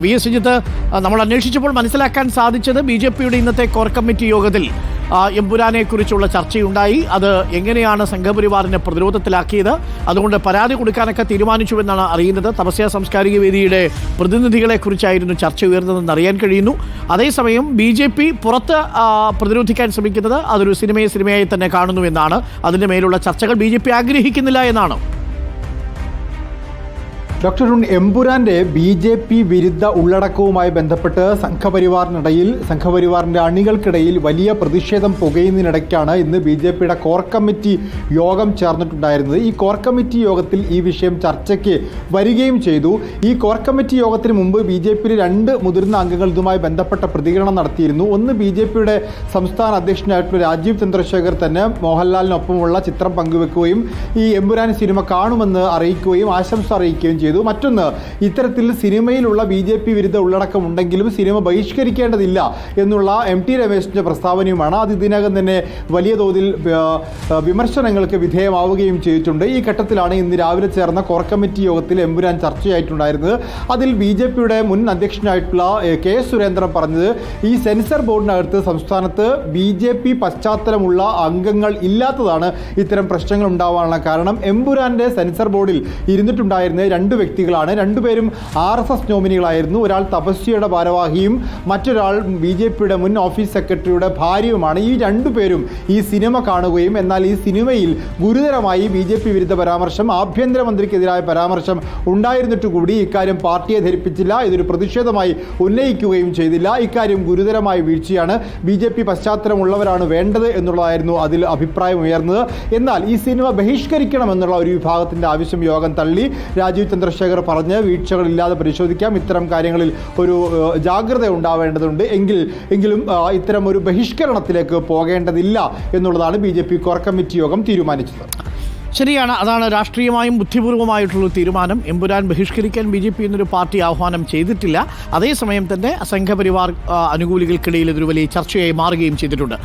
V S Sujith, നമ്മൾ അന്വേഷിച്ചപ്പോൾ മനസ്സിലാക്കാൻ സാധിച്ചത് ബി.ജെ.പിയുടെ ഇന്നത്തെ കോർ കമ്മിറ്റി യോഗത്തിൽ എമ്പുരാനെ കുറിച്ചുള്ള ചർച്ചയുണ്ടായി. അത് എങ്ങനെയാണ് സംഘപരിവാറിനെ പ്രതിരോധത്തിലാക്കിയത്, അതുകൊണ്ട് പരാതി കൊടുക്കാനൊക്കെ തീരുമാനിച്ചുവെന്നാണ് അറിയുന്നത്. തപസ്യ സാംസ്കാരിക വേദിയുടെ പ്രതിനിധികളെ കുറിച്ചായിരുന്നു ചർച്ച ഉയർന്നതെന്ന് അറിയാൻ കഴിയുന്നു. അതേസമയം ബി.ജെ.പി പുറത്ത് പ്രതിരോധിക്കാൻ ശ്രമിക്കുന്നത് അതൊരു സിനിമയായി തന്നെ കാണുന്നുവെന്നാണ്. അതിൻ്റെ മേലുള്ള ചർച്ചകൾ ബി.ജെ.പി ആഗ്രഹിക്കുന്നില്ല എന്നാണ്. ഡോക്ടർ എമ്പുരാന്റെ ബി.ജെ.പി വിരുദ്ധ ഉള്ളടക്കവുമായി ബന്ധപ്പെട്ട് സംഘപരിവാറിന്റെ അണികൾക്കിടയിൽ വലിയ പ്രതിഷേധം പുകയുന്നതിനിടയ്ക്കാണ് ഇന്ന് ബി.ജെ.പിയുടെ കോർ കമ്മിറ്റി യോഗം ചേർന്നിട്ടുണ്ടായിരുന്നത്. ഈ കോർ കമ്മിറ്റി യോഗത്തിൽ ഈ വിഷയം ചർച്ചയ്ക്ക് വരികയും ചെയ്തു. ഈ കോർ കമ്മിറ്റി യോഗത്തിന് മുമ്പ് ബി.ജെ.പിയിലെ രണ്ട് മുതിർന്ന അംഗങ്ങൾ ഇതുമായി ബന്ധപ്പെട്ട പ്രതികരണം നടത്തിയിരുന്നു. ഒന്ന് ബി.ജെ.പിയുടെ സംസ്ഥാന അധ്യക്ഷനായിട്ടുള്ള രാജീവ് ചന്ദ്രശേഖർ തന്നെ മോഹൻലാലിനൊപ്പമുള്ള ചിത്രം പങ്കുവെക്കുകയും ഈ എമ്പുരാൻ സിനിമ കാണുമെന്ന് അറിയിക്കുകയും ആശംസ അറിയിക്കുകയും ചെയ്തു. മറ്റൊന്ന്, ഇത്തരത്തിൽ സിനിമയിലുള്ള ബി.ജെ.പി വിരുദ്ധ ഉള്ളടക്കം ഉണ്ടെങ്കിലും സിനിമ ബഹിഷ്കരിക്കേണ്ടതില്ല എന്നുള്ള എം.ടി. രമേശിന്റെ പ്രസ്താവനയുമാണ്. അത് ഇതിനകം തന്നെ വലിയ തോതിൽ വിമർശനങ്ങൾക്ക് വിധേയമാവുകയും ചെയ്തിട്ടുണ്ട്. ഈ ഘട്ടത്തിലാണ് ഇന്ന് രാവിലെ ചേർന്ന കോർ കമ്മിറ്റി യോഗത്തിൽ എമ്പുരാൻ ചർച്ചയായിട്ടുണ്ടായിരുന്നത്. അതിൽ ബി.ജെ.പിയുടെ മുൻ അധ്യക്ഷനായിട്ടുള്ള കെ സുരേന്ദ്രൻ പറഞ്ഞത്, ഈ സെൻസർ ബോർഡിനകത്ത് സംസ്ഥാനത്ത് ബി.ജെ.പി പശ്ചാത്തലമുള്ള അംഗങ്ങൾ ഇല്ലാത്തതാണ് ഇത്തരം പ്രശ്നങ്ങൾ ഉണ്ടാവാനുള്ള കാരണം. എമ്പുരാന്റെ സെൻസർ ബോർഡിൽ ഇരുന്നിട്ടുണ്ടായിരുന്ന രണ്ട് വ്യക്തികളാണ്. രണ്ടുപേരും RSS നോമിനികളായിരുന്നു. ഒരാൾ തപസ്യയുടെ ഭാരവാഹിയും മറ്റൊരാൾ ബി.ജെ.പിയുടെ മുൻ ഓഫീസ് സെക്രട്ടറിയുടെ ഭാര്യയുമാണ്. ഈ രണ്ടുപേരും ഈ സിനിമ കാണുകയും എന്നാൽ ഈ സിനിമയിൽ ഗുരുതരമായി ബി.ജെ.പി വിരുദ്ധ പരാമർശം, ആഭ്യന്തരമന്ത്രിക്കെതിരായ പരാമർശം ഉണ്ടായിരുന്നിട്ടുകൂടി ഇക്കാര്യം പാർട്ടിയെ ധരിപ്പിച്ചില്ല, ഇതൊരു പ്രതിഷേധമായി ഉന്നയിക്കുകയും ചെയ്തില്ല. ഇക്കാര്യം ഗുരുതരമായ വീഴ്ചയാണ്, ബി.ജെ.പി പശ്ചാത്തലമുള്ളവരാണ് വേണ്ടത് എന്നുള്ളതായിരുന്നു അതിൽ അഭിപ്രായം ഉയർന്നത്. എന്നാൽ ഈ സിനിമ ബഹിഷ്കരിക്കണമെന്നുള്ള ഒരു വിഭാഗത്തിൻ്റെ ആവശ്യം യോഗം തള്ളി. രാജീവ് ചന്ദ്രശേഖർ പറഞ്ഞ് വീഴ്ചകളില്ലാതെ പരിശോധിക്കാം, ഇത്തരം കാര്യങ്ങളിൽ ഒരു ജാഗ്രത ഉണ്ടാവേണ്ടതുണ്ട്, എങ്കിലും ഇത്തരം ഒരു ബഹിഷ്കരണത്തിലേക്ക് പോകേണ്ടതില്ല എന്നുള്ളതാണ് ബി.ജെ.പി കോർ കമ്മിറ്റി യോഗം തീരുമാനിച്ചത്. ശരിയാണ്, അതാണ് രാഷ്ട്രീയമായും ബുദ്ധിപൂർവമായിട്ടുള്ള തീരുമാനം. എമ്പുരാൻ ബഹിഷ്കരിക്കാൻ ബി.ജെ.പി എന്നൊരു പാർട്ടി ആഹ്വാനം ചെയ്തിട്ടില്ല. അതേസമയം തന്നെ സംഘപരിവാർ അനുകൂലികൾക്കിടയിൽ ഇതൊരു വലിയ ചർച്ചയായി മാറുകയും ചെയ്തിട്ടുണ്ട്.